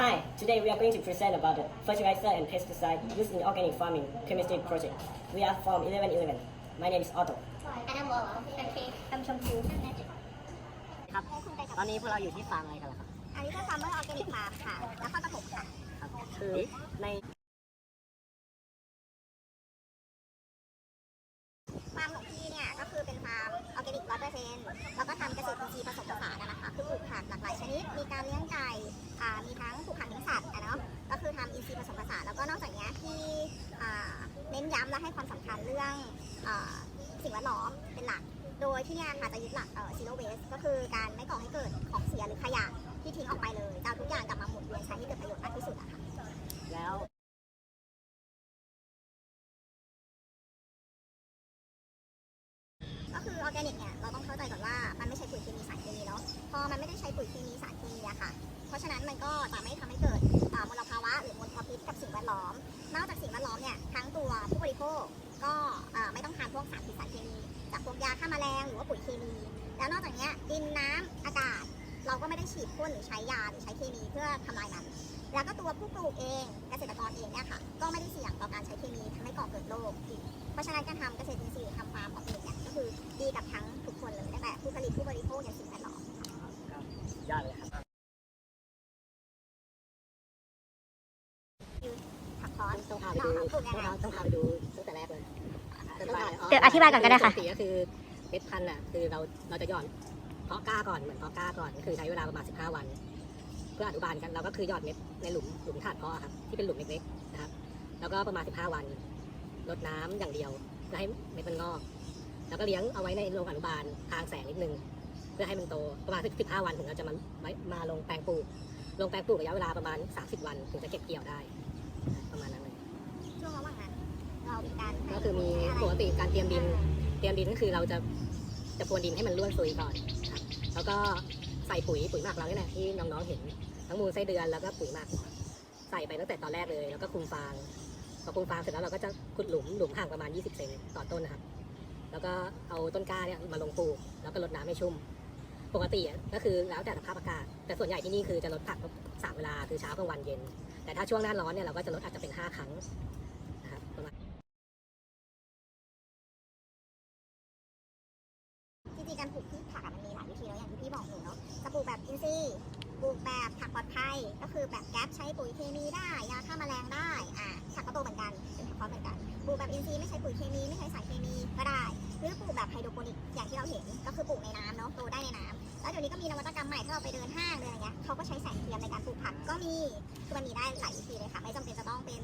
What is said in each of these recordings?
Hi, today we are going to present about the fertilizer and pesticide used in organic farming chemistry project. We are from 1111. My name is Otto. อันนั้นวอลโอเคคำชมพู ครับ ตอนนี้พวกเราอยู่ที่ฟาร์มอะไรกันล่ะครับ อันนี้คือฟาร์มเมอร์ออร์แกนิกฟาร์มค่ะแล้วก็ปฐมค่ะ ครับ คือใน ฟาร์มของพี่เนี่ยก็คือเป็นฟาร์มออร์แกนิก100%แล้วก็ทำเกษตรอินทรีย์ผสมผสานนะคะคือปลูกผักหลากหลายชนิดมีการเลี้ยงไก่มีทั้งปลูกผักเลี้ยงสัตว์เนาะก็คือทำอินทรีย์ผสมผสานแล้วก็นอกจากนี้ที่เน้นย้ำและให้ความสำคัญเรื่องสิ่งแวดล้อมเป็นหลักโดยที่เนี่ยค่ะจะยึดหลักzero waste ก็คือการไม่ก่อให้เกิดของเสียหรือขยะที่ทิ้งออกไปเลยจะเอาทุกอย่างกลับมาหมุนเวียนใช้ให้เกิดประโยชน์มากที่สุดอะค่ะ แล้ว ก็คือออร์แกนิกเนี่ยเราต้องเข้าใจก่อนว่ามันไม่ใช่ปุ๋ยเคมีสารเคมีเนาะพอมันไม่ได้ใช้ปุ๋ยเคมีสารเคมีอะค่ะเพราะฉะนั้นมันก็จะไม่ทำให้เกิดมลภาวะหรือมลพิษกับสิ่งแวดล้อมนอกจากสิ่งแวดล้อมเนี่ยทั้งตัวผู้บริโภคก็ไม่ต้องทานพวกสารพิษสารเคมีจากพวกยาฆ่าแมลงหรือว่าปุ๋ยเคมีแล้วนอกจากนี้ดินน้ำอากาศเราก็ไม่ได้ฉีดพ่นหรือใช้ยาหรือใช้เคมีเพื่อทำลายมันแล้วก็ตัวผู้ปลูกเองเกษตรกรเองเนี่ยค่ะก็ไม่ได้เสี่ยงต่อการใช้เคมีทำให้ก่อเกิดโรคอีกเพราะฉะนั้นการทำเกษตรอินทรีย์ทำฟาร์มของเองเนี่ยก็คือดีกับทั้งทุกคนเลยตั้งแต่ผู้ผลิตผู้บริโภคยันสิ่งแวดล้อม ยอดเลยครับ ผักคอน ต้องพาไปดูต้องพาไปดูตั้งแต่แรกเลย เดี๋ยวอธิบายก่อนก็ได้ค่ะ ปกติก็คือเม็ดพันธุ์อ่ะคือเราจะหย่อนเพาะกล้าก่อนเหมือนเพาะกล้าก่อนก็คือใช้เวลาประมาณ15 วัน เพื่ออนุบาลกันเราก็คือหยอดเม็ดในหลุมถาดเพาะครับที่เป็นหลุมเล็กๆนะครับแล้วก็ประมาณ15 วันรดน้ำอย่างเดียวเพื่อให้เม็ดมันงอกแล้วก็เลี้ยงเอาไว้ในโรงอนุบาลทางแสงนิดนึงเพื่อให้มันโตประมาณ15 วันถึงเราจะมาลงแปลงปลูกระยะเวลาประมาณ30 วันถึงจะเก็บเกี่ยวได้ประมาณนั้นเลย ช่วงระหว่างนั้นเรามีการ ก็คือมีปกติการเตรียมดินก็คือเราจะพรวนดินให้มันร่วนซุยก่อนครับแล้วก็ใส่ปุ๋ยหมักเราเนี่ยแหละที่น้องๆเห็นทั้งมูลไส้เดือนแล้วก็ปุ๋ยหมักใส่ไปตั้งแต่ตอนแรกเลยแล้วก็คลุมฟางพอคลุมฟางเสร็จแล้วเราก็จะขุดหลุมห่างประมาณ20 เซนต่อต้นนะครับแล้วก็เอาต้นกล้าเนี่ยมาลงปลูกแล้วก็รดน้ำให้ชุ่มปกติก็คือแล้วแต่สภาพอากาศแต่ส่วนใหญ่ที่นี่คือจะรดผัก3 เวลาคือเช้ากลางวันเย็นแต่ถ้าช่วงหน้าร้อนเนี่ยเราก็จะรดอาจจะเป็น5 ครั้งนะครับประมาณ จริงๆการปลูกพืชผักมันมีหลายวิธีแล้วอย่างที่พี่บอกหนูเนาะจะปลูกแบบอินทรีย์ปลูกแบบผักปลอดภัยก็คือแบบแก๊ปใช้ปุ๋ยเคมีได้ยาฆ่าแมลงได้ผักก็โตเหมือนกันเป็นผักคอสเหมือนกันปลูกแบบอินทรีย์ไม่ใช้ปุ๋ยเคมีไม่ใช้สารเคมีก็ได้หรือปลูกแบบไฮโดรโปนิกอย่างที่เราเห็นก็คือปลูกในน้ำเนาะโตได้ในน้ำแล้วเดี๋ยวนี้ก็มีนวัตกรรมใหม่ถ้าเราไปเดินห้างอะไรเงี้ยเขาก็ใช้แสงเทียมในการปลูกผักก็มีคือมันมีได้หลายวิธีเลยค่ะไม่จำเป็นจะต้องเป็น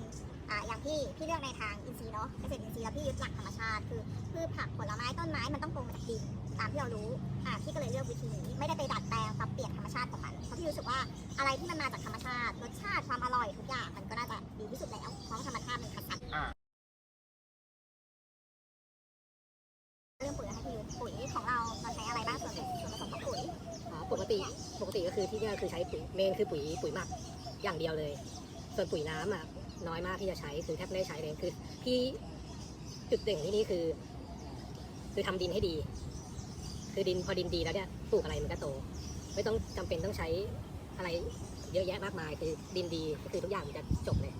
อย่างที่พี่เลือกในทางอินทรีย์เนาะเกษตรอินทรีย์แล้วพี่ยึดหลักธรรมชาติคือพืชผักผลไม้ต้นไม้มันต้องโตมาจากดินตามที่เรารู้พี่ก็เลยเลือกวิธีนี้ไม่ได้ไปดัดแปลงปรับเปลี่ยนธรรมชาติของมันเพราะพี่รู้สึกว่าอะไรที่มันมาจากธรรมชาติรสชาติความอร่อยทุกอย่างมันก็น่าจะดีที่สุดแล้วเพราะธรรมชาติมันคัดสรรเรื่องปุ๋ยให้พี่ปุ๋ยของเราใช้อะไรบ้างส่วนผสมของปุ๋ยปกติก็คือที่นี่คือใช้ปุ๋ยเมนคือปุ๋ยหมักอย่างเดียวเลยส่วนปุ๋ยน้ำอ่ะน้อยมากที่จะใช้คือแทบไม่ได้ใช้เลยคือที่จุดเด่นที่นี่คือทำดินให้ดีคือดินพอดินดีแล้วเนี่ยปลูกอะไรมันก็โตไม่ต้องจำเป็นต้องใช้อะไรเยอะแยะมากมายคือดินดีก็คือทุกอย่างมันจะจบเลย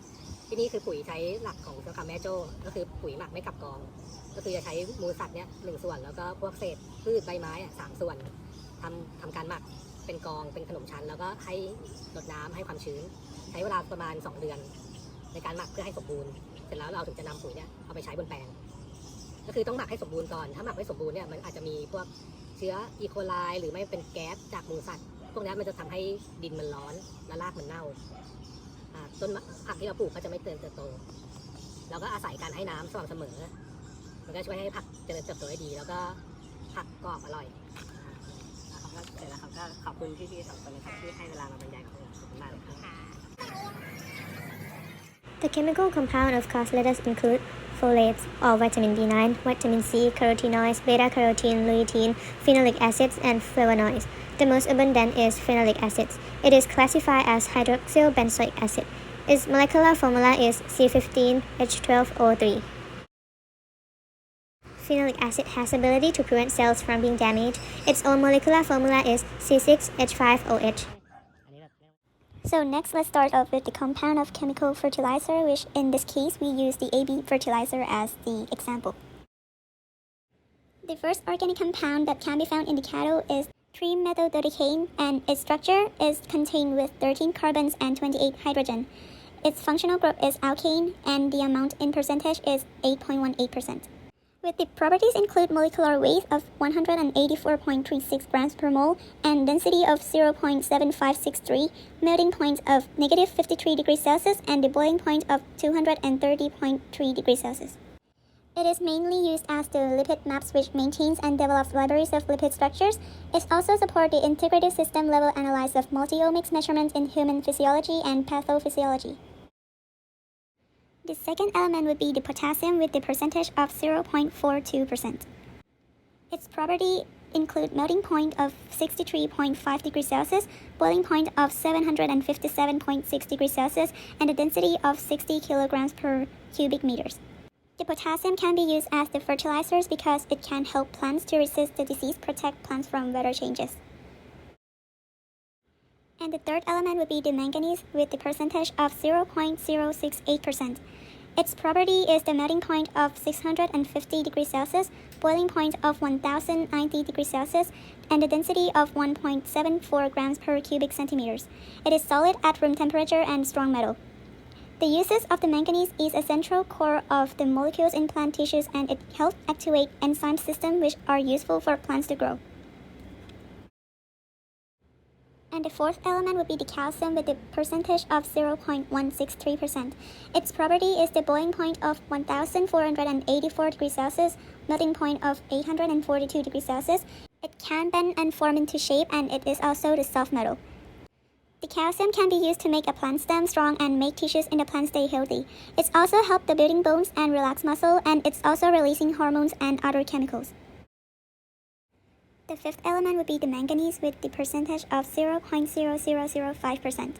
ที่นี่คือปุ๋ยใช้หลักของตัวคาแม่โจ้ก็คือปุ๋ยหมักไม่กลับกองก็คือจะใช้มูลสัตว์เนี่ย1 ส่วนแล้วก็พวกเศษพืชใบไม้3 ส่วนทำการหมักเป็นกองเป็นขนมชั้นแล้วก็ให้รดน้ำให้ความชื้นใช้เวลาประมาณ2 เดือนในการหมักเพื่อให้สมบูรณ์เสร็จแล้วเราถึงจะนำปุ๋ยเนี่ยเอาไปใช้บนแปลงก็คือต้องหมักให้สมบูรณ์ก่อนถ้าหมักไม่สมบูรณ์เนี่ยมันอาจจะมีพวกเชื้ออีโคไลหรือไม่เป็นแก๊สจากมูลสัตว์พวกนี้มันจะทำให้ดินมันร้อนและรากมันเน่าต้นผักที่เราปลูกก็จะไม่เติบโตเราก็อาศัยการให้น้ำสม่ำเสมอมันก็ช่วยให้ผักเจริญเติบโตได้ดีแล้วก็ผักกรอบอร่อยครับเสร็จแล้วครับก็ขอบคุณพี่ๆ2 คนนะครับที่ให้เวลามาบรรยายของเราขอบคุณมากเลยครับ The chemical compound of cosletus include folates or vitamin B9, vitamin C, carotenoids, beta-carotene, lutein, phenolic acids, and flavonoids. The most abundant is phenolic acids. It is classified as hydroxyl benzoic acid. Its molecular formula is C15H12O3. Phenolic acid has ability to prevent cells from being damaged. Its own molecular formula is C6H5OH. So next, let's start off with the compound of chemical fertilizer, which in this case we use the AB fertilizer as the example. The first organic compound that can be found in the cattle is 3-methyldodecaine, and its structure is contained with 13 carbons and 28 hydrogen. Its functional group is alkane, and the amount in percentage is 8.18%. With the properties include molecular weight of 184.36 grams per mole and density of 0.7563, melting point of negative 53 degrees Celsius, and the boiling point of 230.3 degrees Celsius. It is mainly used as the lipid maps, which maintains and develops libraries of lipid structures. It also supports the integrative system level analysis of multi-omics measurements in human physiology and pathophysiology. The second element would be the potassium with the percentage of 0.42%. Its property include melting point of 63.5 degrees Celsius, boiling point of 757.6 degrees Celsius, and a density of 60 kilograms per cubic meters. The potassium can be used as the fertilizers because it can help plants to resist the disease, protect plants from weather changes. And the third element would be the manganese with the percentage of 0.068%. Its property is the melting point of 650 degrees Celsius, boiling point of 1090 degrees Celsius, and a density of 1.74 grams per cubic centimeters. It is solid at room temperature and strong metal. The uses of the manganese is a central core of the molecules in plant tissues, and it helps activate enzyme systems which are useful for plants to grow. And the fourth element would be the calcium with the percentage of 0.163%. Its property is the boiling point of 1484 degrees Celsius, melting point of 842 degrees Celsius. It can bend and form into shape, and it is also the soft metal. The calcium can be used to make a plant stem strong and make tissues in the plant stay healthy. It's also help the building bones and relax muscle, and it's also releasing hormones and other chemicals. The fifth element would be the manganese with the percentage of 0.0005%.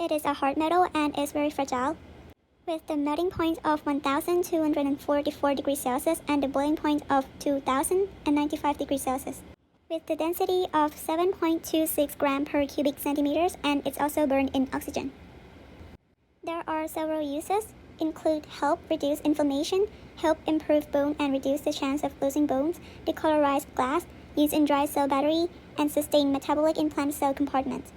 It is a hard metal and is very fragile, with the melting point of 1244 degrees Celsius and the boiling point of 2095 degrees Celsius, with the density of 7.26 grams per cubic centimeters, and it's also burned in oxygen. There are several uses, include help reduce inflammation, help improve bone and reduce the chance of losing bones, decolorize glass, use in dry cell battery, and sustain metabolic in plant cell compartment.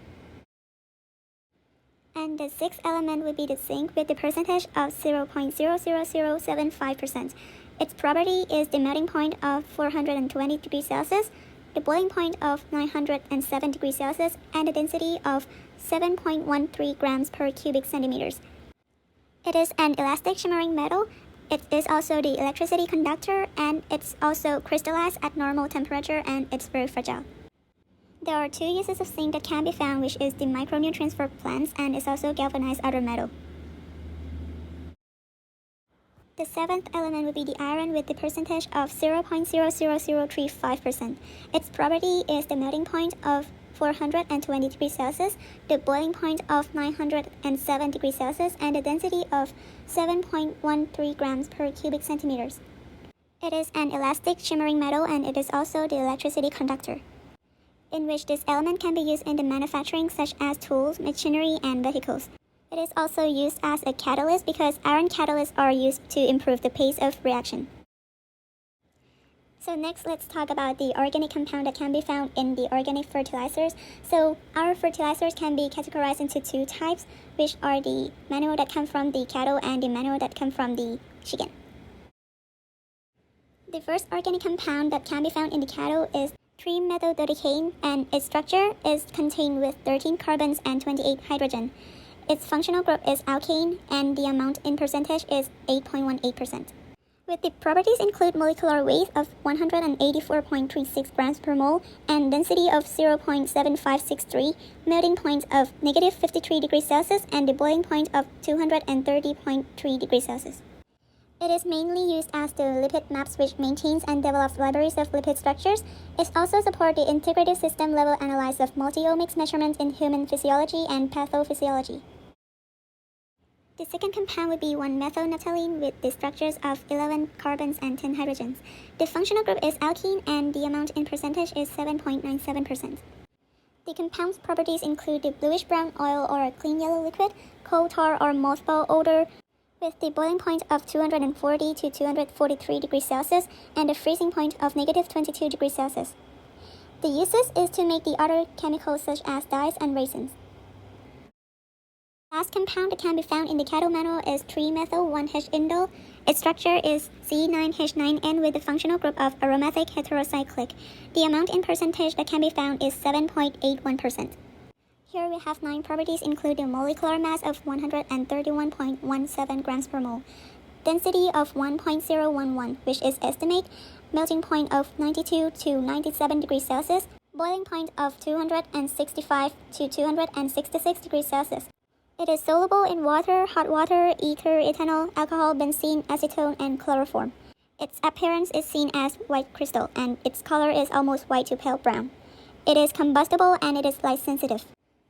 And the sixth element would be the zinc with the percentage of 0.00075%. Its property is the melting point of 420 degrees Celsius, the boiling point of 907 degrees Celsius, and a density of 7.13 grams per cubic centimeters. It is an elastic shimmering metal. It is also the electricity conductor, and it's also crystallized at normal temperature, and it's very fragile. There are two uses of zinc that can be found, which is the micronutrients for plants, and is also galvanized other metal. The seventh element would be the iron with the percentage of 0.00035%. Its property is the melting point of 420 degrees Celsius, the boiling point of 907 degrees Celsius, and a density of 7.13 grams per cubic centimeters. It is an elastic shimmering metal, and it is also the electricity conductor, in which this element can be used in the manufacturing such as tools, machinery, and vehicles. It is also used as a catalyst because iron catalysts are used to improve the pace of reaction. So next, let's talk about the organic compound that can be found in the organic fertilizers. So our fertilizers can be categorized into two types, which are the manure that come from the cattle and the manure that come from the chicken. The first organic compound that can be found in the cattle is 3-methyldodecaine, and its structure is contained with 13 carbons and 28 hydrogen. Its functional group is alkane, and the amount in percentage is 8.18%. With the properties include molecular weight of 184.36 grams per mole and density of 0.7563, melting point of negative 53 degrees Celsius, and the boiling point of 230.3 degrees Celsius. It is mainly used as the lipid maps, which maintains and develops libraries of lipid structures. It also supports the integrative system level analysis of multi-omics measurements in human physiology and pathophysiology. The second compound would be 1-methylnaphthalene with the structures of 11 carbons and 10 hydrogens. The functional group is alkene, and the amount in percentage is 7.97%. The compound's properties include the bluish-brown oil or a clean yellow liquid, coal tar or mothball odor, with the boiling point of 240 to 243 degrees Celsius and a freezing point of -22 degrees Celsius. The uses is to make the other chemicals such as dyes and resins. The last compound that can be found in the Caddo manual is 3-methyl-1-H-indole. Its structure is C9H9N with the functional group of aromatic heterocyclic. The amount in percentage that can be found is 7.81%. Here we have 9 properties including molecular mass of 131.17 grams per mole, density of 1.011, which is estimate, melting point of 92 to 97 degrees Celsius, boiling point of 265 to 266 degrees Celsius. It is soluble in water, hot water, ether, ethanol, alcohol, benzene, acetone, and chloroform. Its appearance is seen as white crystal, and its color is almost white to pale brown. It is combustible and it is light sensitive.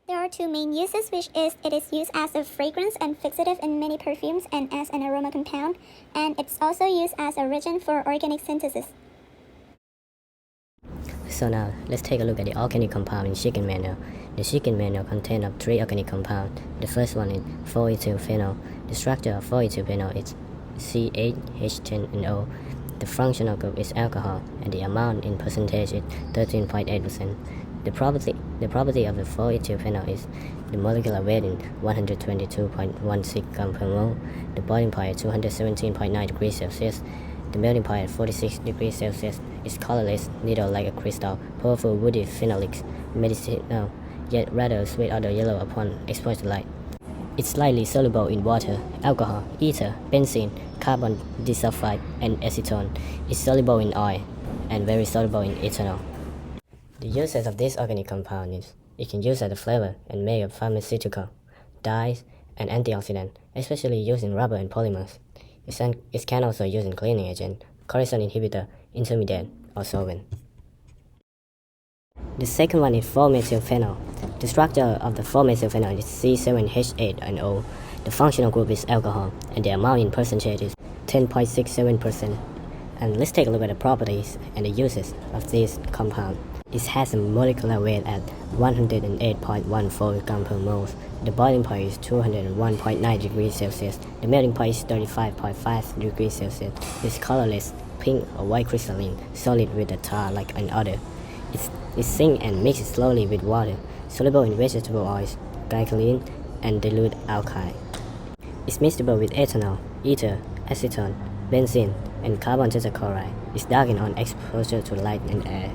There are 2 main uses, which is it is used as a fragrance and fixative in many perfumes and as an aroma compound, and it's also used as a reagent for organic synthesis. So now, let's take a look at the organic compound in chicken manure. The chicken manure contains of 3 organic compounds. The first one is 4-ethyl-phenol. The structure of 4-ethyl-phenol is C8H10NO. The functional group is alcohol, and the amount in percentage is 13.8%. The property of the 4-ethyl-phenol is the molecular weight in 122.16 grams per mole. The boiling point is 217.9 degrees Celsius. The melting point at 46 degrees Celsius is colorless, needle like a crystal, powerful woody phenolics, medicinal, yet rather sweet odor yellow upon exposed light. It's slightly soluble in water, alcohol, ether, benzene, carbon disulfide, and acetone. It's soluble in oil, and very soluble in ethanol. The uses of this organic compound is it can use as a flavor and make a pharmaceutical, dyes, and antioxidant, especially used in rubber and polymers. It can also use in cleaning agent, corrosion inhibitor, intermediate, or solvent. The second one is 4-methylphenol. The structure of the 4-methylphenol is C7H8NO. The functional group is alcohol, and the amount in percentage is 10.67%. And let's take a look at the properties and the uses of this compound. It has a molecular weight at 108.14 grams per mole. The boiling point is 201.9 degrees Celsius. The melting point is 35.5 degrees Celsius. It's colorless, pink or white crystalline, solid with a tar like an odor. It's sink and mixed slowly with water, soluble in vegetable oils, glycerin, and dilute alkyl. It's mixable with ethanol, ether, acetone, benzene, and carbon tetrachloride. It's darkened on exposure to light and air.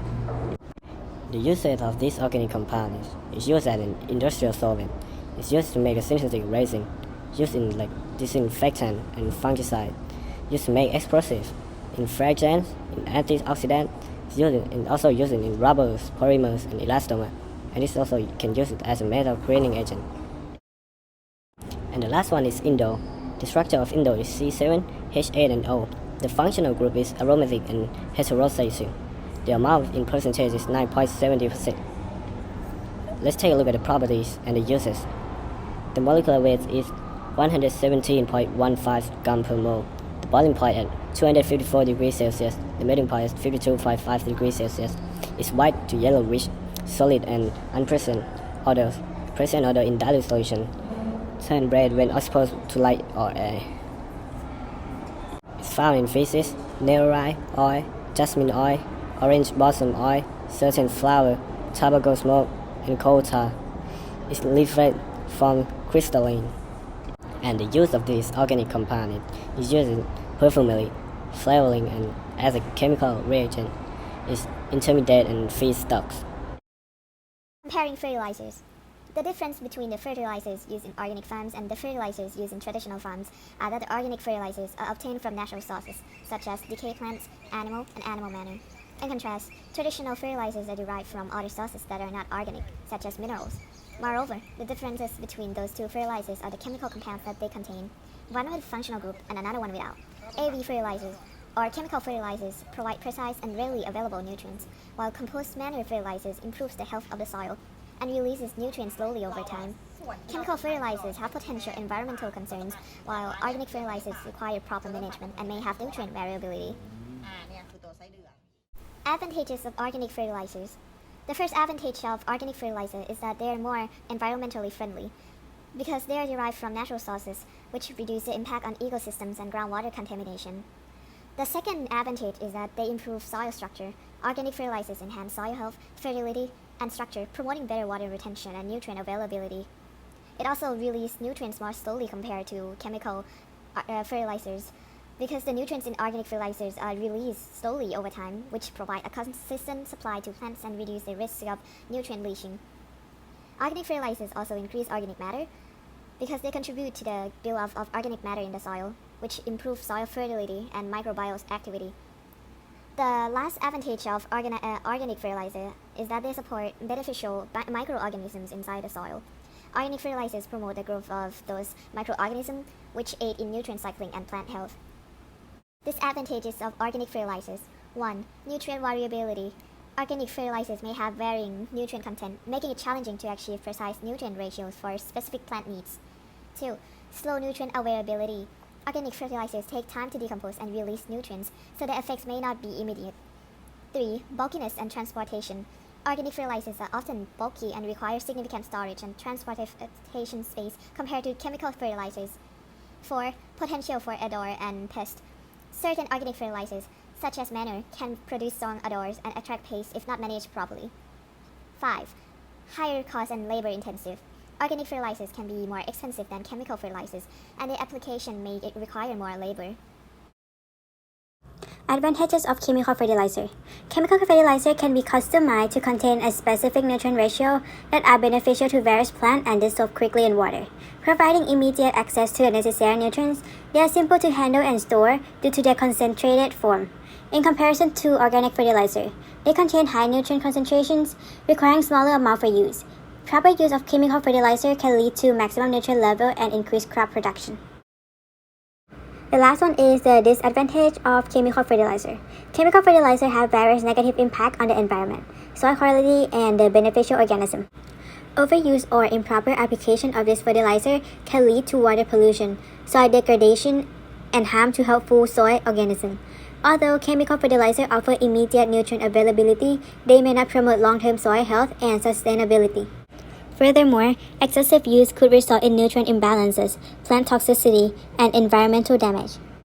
The usage of this organic compound is used as an industrial solvent. It's used to make a synthetic resin, used in like disinfectant and fungicide, used to make explosives, in fragrance, in antioxidant. It's also used in rubbers, polymers, and elastomer, and it's also can use it as a metal cleaning agent. And the last one is indole. The structure of indole is C7H8NO. The functional group is aromatic and heterocyclic. The amount in percentage is 9.70%. Let's take a look at the properties and the uses. The molecular weight is 117.15 grams per mole. The boiling point at 254 degrees Celsius. The melting point is 52.5 degrees Celsius. It's white to yellowish, solid and unpresent odors. Present odor in dilute solution. Turn red when exposed to light or air. It's found in feces, neroli oil, jasmine oil, orange blossom oil, certain flower, tobacco smoke, and coal tar. It's derived from crystalline. And the use of this organic compound is used in perfumery, flavoring, and as a chemical reagent. It's intermediate and feedstocks. Comparing fertilizers. The difference between the fertilizers used in organic farms and the fertilizers used in traditional farms are that the organic fertilizers are obtained from natural sources, such as decayed plants, animal, and animal manure. In contrast, traditional fertilizers are derived from other sources that are not organic, such as minerals. Moreover, the differences between those two fertilizers are the chemical compounds that they contain, one with a functional group and another one without. AV fertilizers, or chemical fertilizers, provide precise and readily available nutrients, while compost manure fertilizers improves the health of the soil and releases nutrients slowly over time. Chemical fertilizers have potential environmental concerns, while organic fertilizers require proper management and may have nutrient variability. Advantages of organic fertilizers. The first advantage of organic fertilizer is that they are more environmentally friendly because they are derived from natural sources, which reduce the impact on ecosystems and groundwater contamination. The second advantage is that they improve soil structure. Organic fertilizers enhance soil health, fertility, and structure, promoting better water retention and nutrient availability. It also releases nutrients more slowly compared to chemical fertilizers, because the nutrients in organic fertilizers are released slowly over time, which provide a consistent supply to plants and reduce the risk of nutrient leaching. Organic fertilizers also increase organic matter because they contribute to the buildup of organic matter in the soil, which improves soil fertility and microbial activity. The last advantage of organic fertilizer is that they support beneficial microorganisms inside the soil. Organic fertilizers promote the growth of those microorganisms, which aid in nutrient cycling and plant health. Disadvantages of organic fertilizers. 1. Nutrient variability. Organic fertilizers may have varying nutrient content, making it challenging to achieve precise nutrient ratios for specific plant needs. 2. Slow nutrient availability. Organic fertilizers take time to decompose and release nutrients, so the effects may not be immediate. 3. Bulkiness and transportation. Organic fertilizers are often bulky and require significant storage and transportation space compared to chemical fertilizers. 4. Potential for odor and pest. Certain organic fertilizers, such as manure, can produce strong odors and attract pests if not managed properly. 5. Higher cost and labor intensive. Organic fertilizers can be more expensive than chemical fertilizers, and the application may require more labor. Advantages of chemical fertilizer. Chemical fertilizer can be customized to contain a specific nutrient ratio that are beneficial to various plants and dissolve quickly in water. Providing immediate access to the necessary nutrients, they are simple to handle and store due to their concentrated form. In comparison to organic fertilizer, they contain high nutrient concentrations, requiring smaller amount for use. Proper use of chemical fertilizer can lead to maximum nutrient level and increased crop production. The last one is the disadvantage of chemical fertilizer. Chemical fertilizer have various negative impacts on the environment, soil quality, and the beneficial organism. Overuse or improper application of this fertilizer can lead to water pollution, soil degradation, and harm to helpful soil organisms. Although chemical fertilizer offer immediate nutrient availability, they may not promote long-term soil health and sustainability. Furthermore, excessive use could result in nutrient imbalances, plant toxicity, and environmental damage.